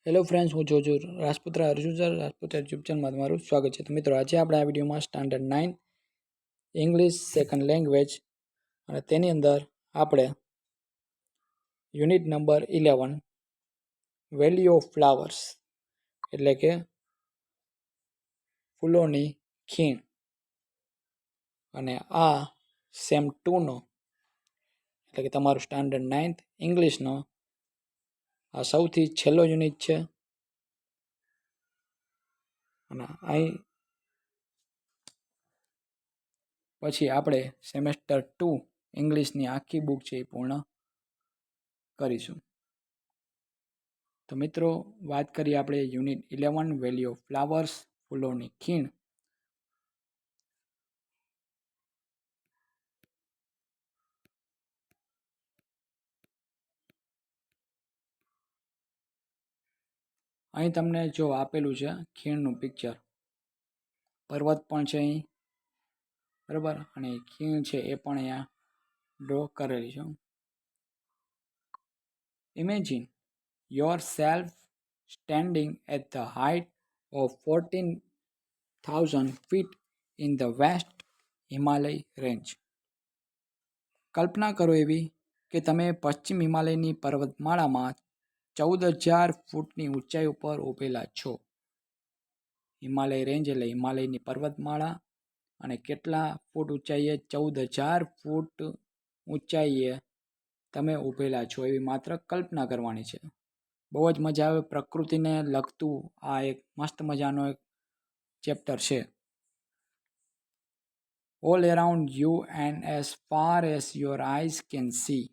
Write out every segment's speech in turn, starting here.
Hello friends, હું જોજુ રાજપુત્ર Arjun sir રાજપુત્ર YouTube ચેનલમાં તમારું સ્વાગત છે. તો મિત્રો, આજે આપણે આ વિડીયોમાં સ્ટાન્ડર્ડ 9 ઇંગ્લિશ સેકન્ડ લેંગ્વેજ અને તેની અંદર આપણે unit number 11 value of flowers એટલે કે ફૂલોની ખીણ અને આ સેમ 2નો એટલે કે તમારું સ્ટાન્ડર્ડ 9th ઇંગ્લિશનો આ સૌથી છેલ્લો યુનિટ છે. અને અહીં પછી આપણે સેમેસ્ટર 2 ઇંગ્લિશની આખી બુક છે એ પૂર્ણ કરીશું. તો મિત્રો, વાત કરીએ આપણે યુનિટ 11 વેલ્યુ ઓફ ફ્લાવર્સ ફૂલોની ખીણ. અહીં તમને જો આપેલું છે ખીણનું પિક્ચર, પર્વત પણ છે અહીં, બરાબર, અને ખીણ છે એ પણ અહીંયા ડ્રો કરેલી છે. Imagine yourself standing at the height of 14,000 feet in the West Himalay Range. કલ્પના કરો એવી કે તમે પશ્ચિમ હિમાલયની પર્વતમાળામાં 14,000 ફૂટની ઊંચાઈ ઉપર ઊભેલા છો. હિમાલય રેન્જ એટલે હિમાલયની પર્વતમાળા, અને કેટલા ફૂટ ઊંચાઈએ? 14,000 ફૂટ ઊંચાઈએ તમે ઊભેલા છો એવી માત્ર કલ્પના કરવાની છે. બહુ જ મજા આવે. પ્રકૃતિને લગતું આ એક મસ્ત મજાનો એક ચેપ્ટર છે. All around you and as far as your eyes can see.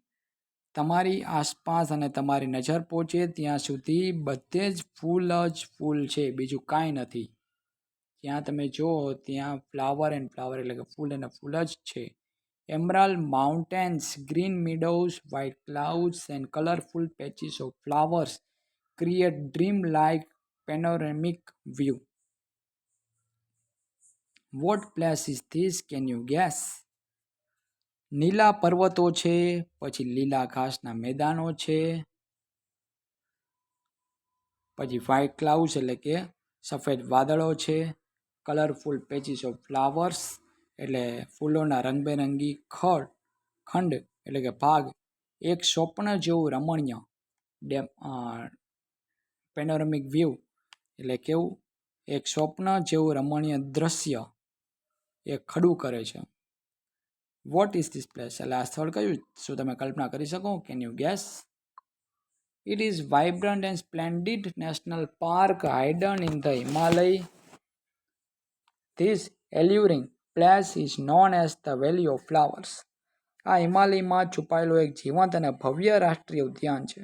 તમારી આસપાસ અને તમારી નજર પહોંચે ત્યાં સુધી બધે જ ફૂલ છે, બીજું કાંઈ નથી. જ્યાં તમે જુઓ ત્યાં ફ્લાવર એન્ડ ફ્લાવર એટલે કે ફૂલ અને ફૂલ જ છે. Emerald mountains, green meadows, white clouds and colorful patches of flowers create dream-like panoramic view. What place is this? Can you guess? નીલા પર્વતો છે, પછી લીલા ઘાસના મેદાનો છે, પછી વ્હાઇટ ક્લાઉડ્સ એટલે કે સફેદ વાદળો છે, કલરફુલ પેચીસ ઓફ ફ્લાવર્સ એટલે ફૂલોના રંગબેરંગી ખંડ એટલે કે ભાગ, એક સ્વપ્ન જેવું રમણીય પેનોરેમિક વ્યૂ એટલે કેવું? એક સ્વપ્ન જેવું રમણીય દ્રશ્ય એ ખડું કરે છે. What is this place? એટલે આ સ્થળ કયું? શું તમે કલ્પના કરી શકો? Can you gas? It is vibrant and splendid national park hidden in the Himalaya. This alluring place is known as the Valley of Flowers. આ હિમાલયમાં છુપાયેલો એક જીવંત અને ભવ્ય રાષ્ટ્રીય ઉદ્યાન છે.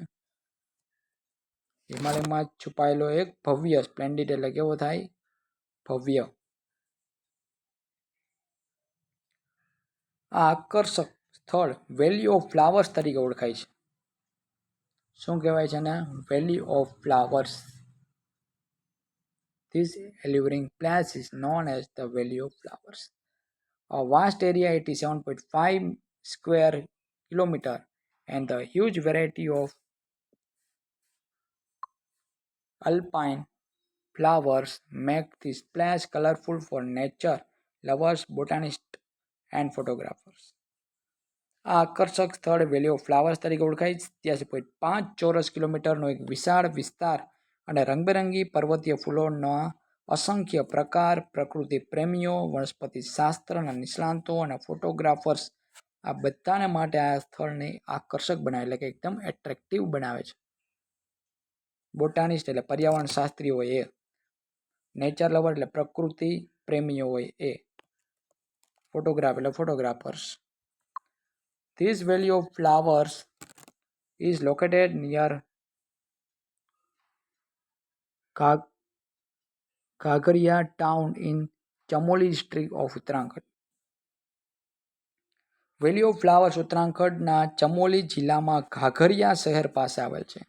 હિમાલયમાં છુપાયેલો એક ભવ્ય, સ્પ્લેન્ડિડ એટલે કેવો થાય? ભવ્ય. આ આકર્ષક સ્થળ વેલી ઓફ ફ્લાવર્સ તરીકે ઓળખાય છે. શું કહેવાય છે ને? Valley of flowers. This alluring place is known as the Valley of Flowers. A vast area, 87.5 square kilometer, and the huge variety of alpine flowers make this place colorful for nature lovers, botanists and photographers. આ આકર્ષક સ્થળ વેલી of flowers તરીકે ઓળખાય. 87.5 ચોરસ કિલોમીટરનો એક વિશાળ વિસ્તાર અને રંગબેરંગી પર્વતીય ફૂલોના અસંખ્ય પ્રકાર. પ્રકૃતિ પ્રેમીઓ, વનસ્પતિ શાસ્ત્રના નિષ્ણાતો અને ફોટોગ્રાફર્સ આ બધાને માટે આ સ્થળને આકર્ષક બનાવે એટલે કે એકદમ એટ્રેક્ટિવ બનાવે છે. બોટાનિસ્ટ એટલે પર્યાવરણ શાસ્ત્રી હોય એ, નેચર લવર એટલે પ્રકૃતિ પ્રેમીઓ હોય એ, ફોટોગ્રાફ એટલે photographers. This Valley of Flowers is located near Ghagharia town in Chamoli district of Uttarakhand. Valley of flowers ઉત્તરાખંડના ચમોલી જિલ્લામાં ઘાઘરિયા શહેર પાસે આવેલ છે.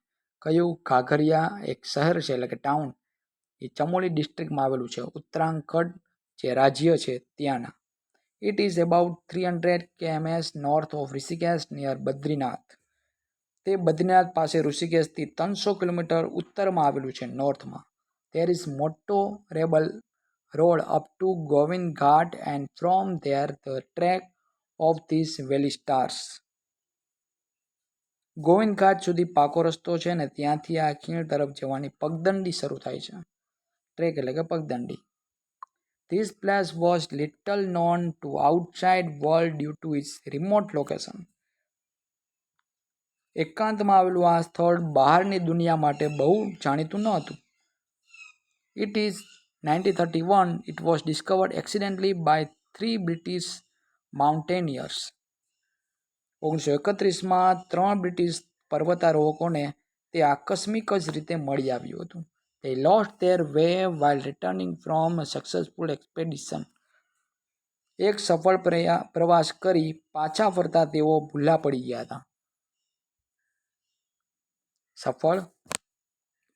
કયું? ઘાઘરિયા એક શહેર છે એટલે કે ટાઉન, એ ચમોલી ડિસ્ટ્રિક્ટમાં આવેલું છે. ઉત્તરાખંડ જે રાજ્ય છે ત્યાંના. It is about 300 km north of Rishikesh near Badrinath. તે બદ્રીનાથ પાસે ઋષિકેશથી 300 કિલોમીટર ઉત્તરમાં આવેલું છે, નોર્થમાં. There is motorable road up to Govind Ghat and from there the track of this valley starts. Govind ઘાટ સુધી પાકો રસ્તો છે ને ત્યાંથી આ ખીણ તરફ જવાની પગદંડી શરૂ થાય છે. ટ્રેક એટલે કે પગદંડી. This place was little known to outside world due to its remote location. એકાંતમાં આવેલું આ સ્થળ બહારની દુનિયા માટે બહુ જાણીતું ન હતું. It is 1931 it was discovered accidentally by 3 British mountaineers. 1931માં 3 British પર્વતારોહકોને તે આકસ્મિક જ રીતે મળી આવ્યું હતું. They lost their way while returning from a successful expedition. એક સફળ પ્રવાસ કરી પાછા ફરતા તેઓ ભૂલા પડી ગયા હતા. સફળ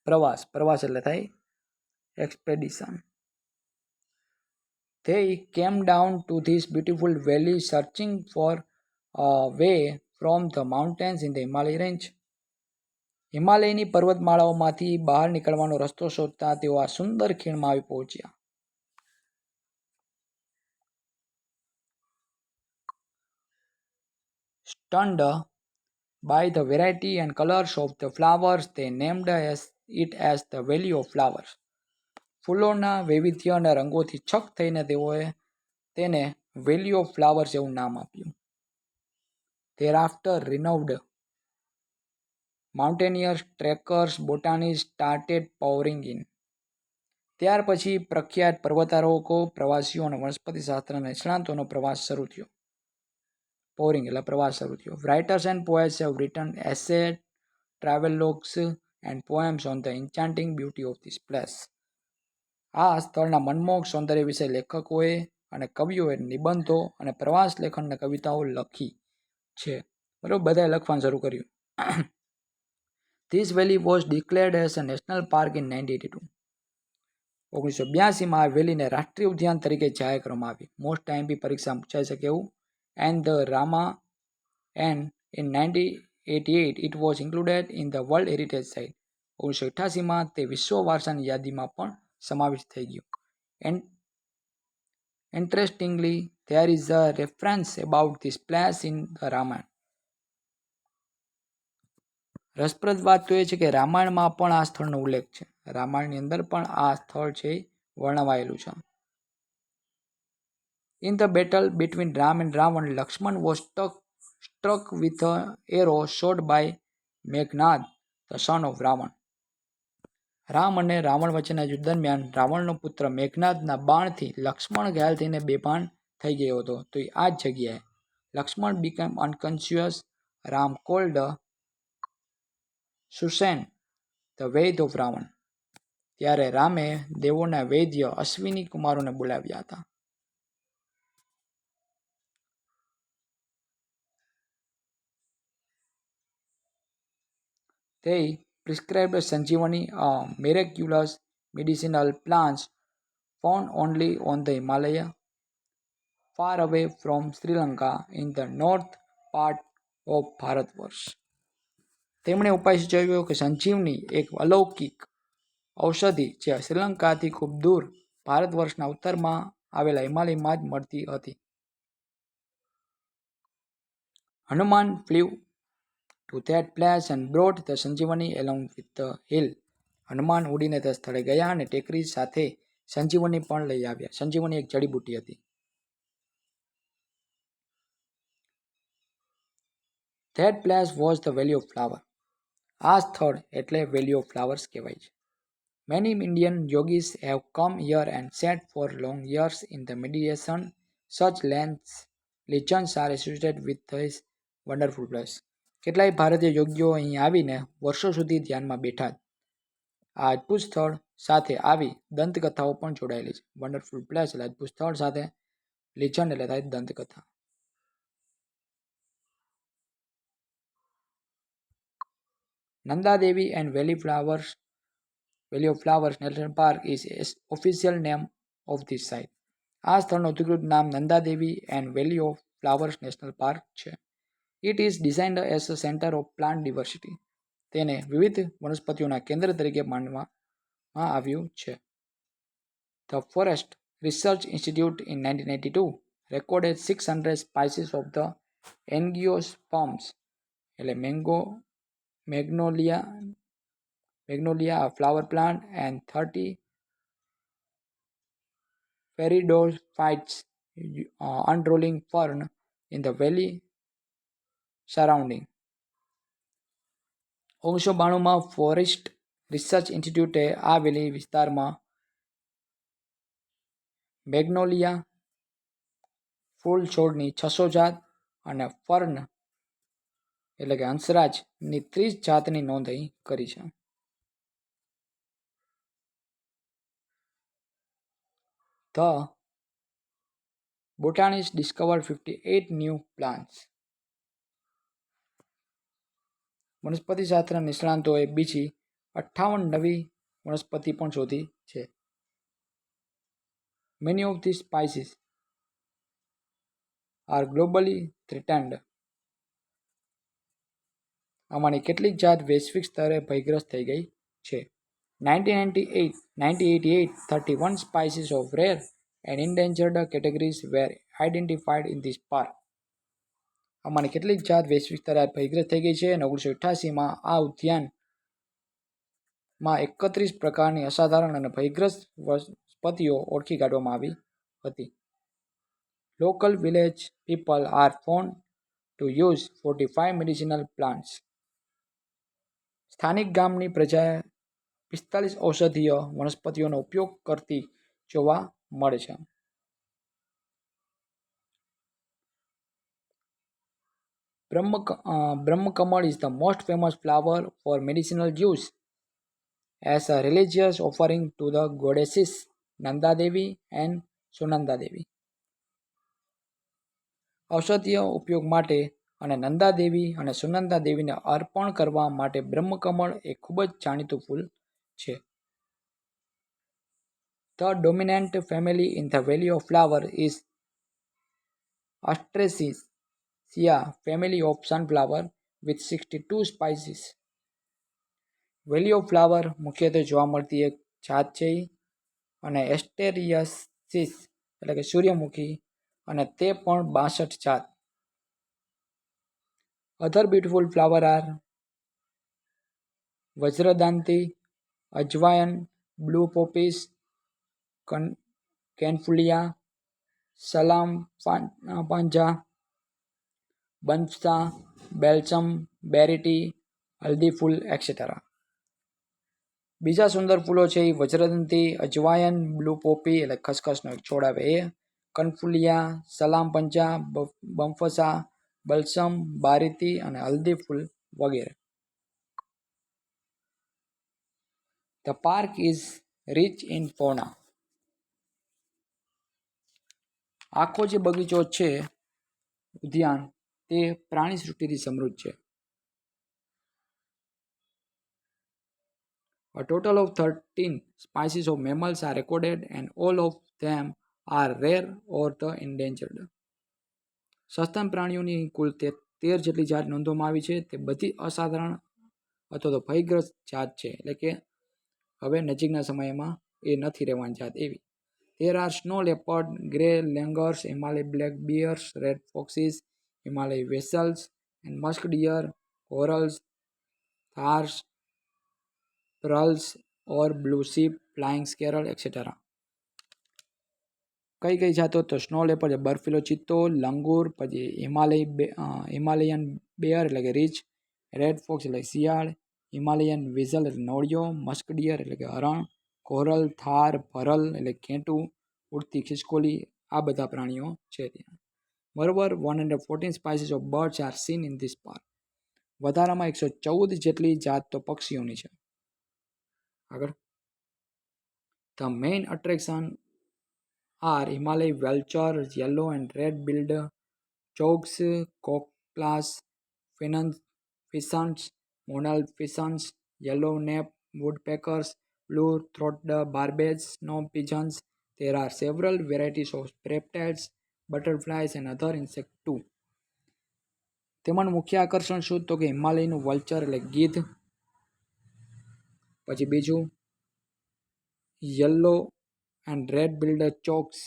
પ્રવાસ એટલે થાય expedition. They came down to this beautiful valley searching for a way from the mountains in the Himalaya range. હિમાલયની પર્વતમાળાઓમાંથી બહાર નીકળવાનો રસ્તો શોધતા તેઓ આ સુંદર ખીણમાં આવી પહોંચ્યા. Stunned by the variety and colors of the flowers, they named it as the Valley of Flowers. ફૂલોના વૈવિધ્ય અને રંગોથી છક થઈને તેઓએ તેને વેલી ઓફ ફ્લાવર્સ એવું નામ આપ્યું. Thereafter, renowned mountaineers, trekkers, botanists started pouring in. ત્યાર પછી પ્રખ્યાત પર્વતારોહકો, પ્રવાસીઓ અને વનસ્પતિ શાસ્ત્રના નિષ્ણાતોનો પ્રવાસ શરૂ થયો. Pouring એટલે પ્રવાસ શરૂ થયો. Writers and poets have written essays, travelogues and poems on the enchanting beauty of this place. આ સ્થળના મનમોહક સૌંદર્ય વિશે લેખકોએ અને કવિઓએ નિબંધો અને પ્રવાસ લેખન અને કવિતાઓ લખી છે. બરાબર, બધાએ લખવાનું શરૂ કર્યું. This valley was declared as a national park in 1982. 1982માં આ વેલીને રાષ્ટ્રીય ઉદ્યાન તરીકે જાહેર કરવામાં આવી. મોસ્ટ ટાઈમપી પરીક્ષા પૂછાઈ શકે એવું. And in 1988 it was included in the World Heritage Site. 1988માં તે વિશ્વ વારસાની યાદીમાં પણ સમાવેશ થઈ ગયો. Interestingly, there is a reference about this place in the Ramayana. રસપ્રદ વાત તો એ છે કે રામાયણમાં પણ આ સ્થળનો ઉલ્લેખ છે. રામાયણની અંદર પણ આ સ્થળ છે વર્ણવાયેલું છે. In the battle between Ram and Ravan, Lakshman was struck with an arrow shot by Meghnad, the son of Ravan. Ram અને રાવણ વચ્ચેના યુદ્ધ દરમિયાન રાવણનો પુત્ર મેઘનાદના બાણથી લક્ષ્મણ ઘાયલ થઈને બેભાન થઈ ગયો હતો. તો આ જ જગ્યાએ Lakshman became unconscious. Ram called Susen the Vaid of Ravan. ત્યારે રામે દેવોના વૈદ્ય અશ્વિની કુમારોને બોલાવ્યા હતા. They prescribed Sanjeevani, a miraculous medicinal plant found only on the Himalaya, far away from Sri Lanka in the north part of Bharatvarsh. તેમણે ઉપાય સૂચવ્યો કે સંજીવની એક અલૌકિક ઔષધિ જે શ્રીલંકાથી ખૂબ દૂર ભારતવર્ષના ઉત્તરમાં આવેલા હિમાલયમાં જ મળતી હતી. Hanuman flew to that place and brought the Sanjeevani along with the hill. Hanuman ઉડીને તે સ્થળે ગયા અને ટેકરી સાથે સંજીવની પણ લઈ આવ્યા. સંજીવની એક જડીબુટ્ટી હતી. That place was the Valley of Flowers. આ સ્થળ એટલે વેલી ઓફ ફ્લાવર્સ કહેવાય છે. Many Indian yogis have come here and sat for long years in the meditation. Such legends are associated with this wonderful place. કેટલાય ભારતીય યોગીઓ અહીં આવીને વર્ષો સુધી ધ્યાનમાં બેઠા. આ અદ્ભુત સ્થળ સાથે આવી દંતકથાઓ પણ જોડાયેલી છે. વન્ડરફુલ પ્લેસ એટલે અદ્ભુત સ્થળ સાથે લિજન્ડ એટલે થાય દંતકથા. Nanda Devi and Valley of Flowers National Park is official name of this site. આ સ્થળનું અધિકૃત નામ Nandadevi and valley of flowers national park છે. It is designed as a centre of plant diversity. તેને વિવિધ વનસ્પતિઓના કેન્દ્ર તરીકે માનવામાં આવ્યું છે. The forest research institute in 1982 recorded 600 species of the angiosperms, એટલે magnolia a flower plant, and 30 pteridophytes, unrolling fern in the valley surrounding. 1992માં ફોરેસ્ટ રિસર્ચ ઇન્સ્ટિટ્યૂટે આ વેલી વિસ્તારમાં મેગ્નોલિયા ફૂલ છોડની 600 જાત અને ફર્ન એટલે કે હંસરાજની 30 જાતની નોંધણી કરી છે. The botanist discovered 58 new plants. વનસ્પતિશાસ્ત્ર નિષ્ણાતોએ બીજી 58 નવી વનસ્પતિ પણ શોધી છે. Many of these species are globally threatened. આમાંની કેટલીક જાત વૈશ્વિક સ્તરે ભયગ્રસ્ત થઈ ગઈ છે. 1988, 31 species of rare and endangered categories were identified in this park. આમાંની કેટલીક જાત વૈશ્વિક સ્તરે ભયગ્રસ્ત થઈ ગઈ છે અને 1988માં આ ઉદ્યાનમાં 31 પ્રકારની અસાધારણ અને ભયગ્રસ્ત વનસ્પતિઓ ઓળખી કાઢવામાં આવી હતી. Local village people are found to use 45 medicinal plants. સ્થાનિક ગામની પ્રજાએ 45 ઔષધીય વનસ્પતિઓનો ઉપયોગ કરતી જોવા મળે છે. Brahmakamad is the most famous flower for medicinal use as a religious offering to the goddesses Nanda Devi and Sunanda Devi. ઔષધીય ઉપયોગ માટે અને નંદા દેવી અને સુનંદા દેવીને અર્પણ કરવા માટે બ્રહ્મકમળ એ ખૂબ જ જાણીતું ફૂલ છે. The dominant family in the Valley of Flower is Astraceae family of sunflower with 62 species. Valley of flower મુખ્યત્વે જોવા મળતી એક જાત છે અને એસ્ટેરિયાસિસ એટલે કે સૂર્યમુખી અને તે પણ 62 જાત. અધર બ્યુટીફુલ ફ્લાવર આર વજ્રદાંતી, અજવાયન, બ્લુ પોપીસ, કેનફુલિયા, સલામ પાંજા, બંફસા, બેલ્સમ, બેરીટી, હલ્દી ફૂલ એક્સેટ્રા. બીજા સુંદર ફૂલો છે એ વજ્રદંતી, અજવાયન, બ્લુ પોપી એટલે ખસખસનો એક છોડ આવે એ, કનફુલિયા, સલામ પંજા, બંફસા, બલ્સમ, બારીતી અને હલ્દી ફૂલ વગેરે. The park is rich in fauna. આખો જે બગીચો છે ઉદ્યાન તે પ્રાણી સૃષ્ટિથી સમૃદ્ધ છે. A total of 13 species of mammals are recorded and all of them are rare or the endangered. સસ્તન પ્રાણીઓની કુલ 13 જેટલી જાત નોંધવામાં આવી છે. તે બધી અસાધારણ અથવા તો ભયગ્રસ્ત જાત છે, એટલે કે હવે નજીકના સમયમાં એ નથી રહેવાની જાત એવી. There are snow leopard, grey langurs, Himalay black bears, red foxes, Himalay weasels and musk deer, corals, thars, pearls or blue sheep, flying squirrel, etc. કઈ કઈ જાતો? તો સ્નો લેપર્ડ બર્ફીલો ચિત્તો, લંગૂર, પછી હિમાલયન બેર એટલે કે રીચ, રેડ ફોક્સ એટલે શિયાળ, Himalayan વિઝલ એટલે નોળિયો, મસ્ક ડિયર એટલે કે હરણ, કોરલ, થાર, ભરલ એટલે ઘેંટું, ઉડતી ખિસકોલી, આ બધા પ્રાણીઓ છે ત્યાં. બરોબર. 114 species of birds are seen in this park. વધારામાં 114 જેટલી જાત તો પક્ષીઓની છે. આગળ. The main attraction are Himalay vulture, yellow and red-billed choughs, cocklas, pheasants, monal pheasants, yellow-napped woodpeckers, blue-throated barbets, snow pigeons. There are several varieties of reptiles, butterflies and other insects too. તેમાંનું મુખ્ય આકર્ષણ શું? તો કે હિમાલયનું vulture એટલે ગીધ. પછી બીજું yellow and red builder ચોક્સ,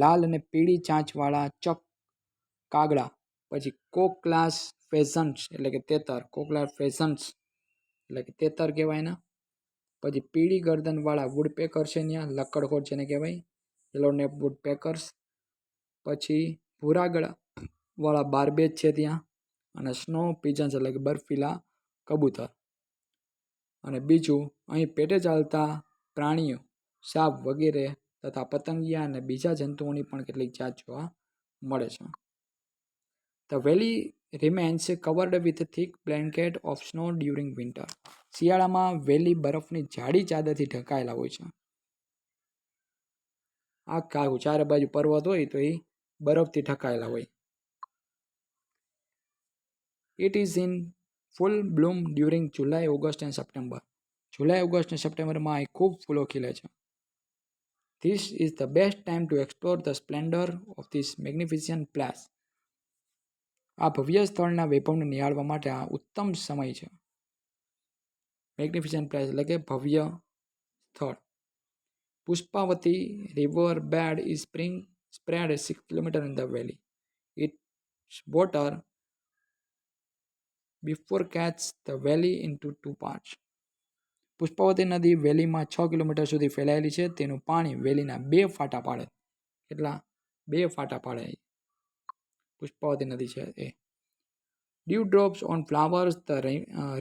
લાલ અને પીળી ચાંચવાળા ચક કાગડા. પછી કોકલાસ ફેઝન્ટ્સ એટલે કે તેતર, કોકલાસ ફેઝન્ટ્સ એટલે કે તેતર કહેવાય એના. પછી પીળી ગરદનવાળા વુડપેકર છે ત્યાં, લક્કડખોર જેને કહેવાય, યલો નેપ વુડપેકર્સ. પછી ભૂરા ગળાવાળા બાર્બેજ છે ત્યાં, અને સ્નો પિજન્સ એટલે કે બર્ફીલા કબૂતર. અને બીજું અહીં પેટે ચાલતા પ્રાણીઓ, સાપ વગેરે તથા પતંગિયા અને બીજા જંતુઓની પણ કેટલીક જાત જોવા મળે છે. The valley remains covered with a thick blanket of snow during winter. શિયાળામાં વેલી બરફની જાડી ચાદરથી ઢંકાયેલા હોય છે. આખા ચારે બાજુ પર્વત હોય તો એ બરફથી ઢંકાયેલા હોય. It is in full bloom during July, August and September. July, August અને સપ્ટેમ્બરમાં અહીં ખૂબ ફૂલો ખીલે છે. This is the best time to explore the splendor of this magnificent place. આ ભવ્ય સ્થળના વૈભવને નિહાળવા માટે આ ઉત્તમ સમય છે. મેગ્નિફિસન્ટ પ્લેસ એટલે કે ભવ્ય સ્થળ. Pushpavati river bed is spread 6 km in the valley. Its water bifurcates the valley into two parts. Pushpavati નદી વેલીમાં 6 કિલોમીટર સુધી ફેલાયેલી છે. તેનું પાણી વેલીના 2 ફાટા પાડે. કેટલા? 2 ફાટા પાડે. પુષ્પાવતી નદી છે એ. Dewdrops on flowers, the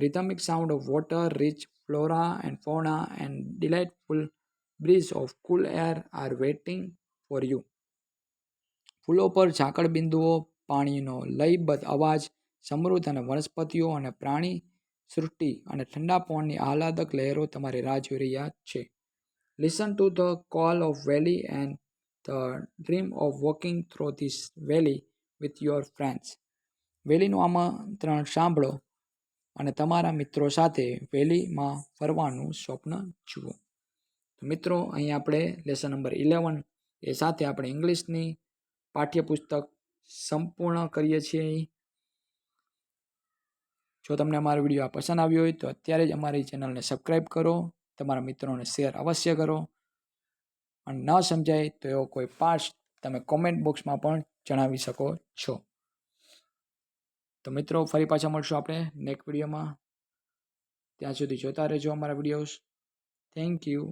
rhythmic sound of water, rich flora and fauna, and delightful breeze of cool air are waiting for you. ફૂલો પર ઝાકળ બિંદુઓ, પાણીનો લયબદ્ધ અવાજ, સમૃદ્ધ અને વનસ્પતિઓ અને પ્રાણી સૃષ્ટિ અને ઠંડા પવનની આહલાદક લહેરો તમારી રાહ જોઈ રહ્યા છે. Listen to the call of valley and the dream of walking through this valley with your friends. વેલીનું આમંત્રણ સાંભળો અને તમારા મિત્રો સાથે વેલીમાં ફરવાનું સ્વપ્ન જુઓ. મિત્રો, અહીં આપણે લેસન નંબર 11 એ સાથે આપણે ઇંગ્લિશની પાઠ્યપુસ્તક સંપૂર્ણ કરીએ છીએ. જો તમને અમારો વિડીયો પસંદ આવ્યો હોય તો અત્યારે જ અમારી ચેનલને સબસ્ક્રાઈબ કરો, તમારા મિત્રોને શેર અવશ્ય કરો, અને ન સમજાય તો એવો કોઈ પાર્ટ તમે કોમેન્ટ બોક્સમાં પણ જણાવી શકો છો. તો મિત્રો, ફરી પાછા મળશું આપણે નેક્સ્ટ વિડીયોમાં. ત્યાં સુધી જોતા રહેજો અમારા વિડીયોઝ. Thank you.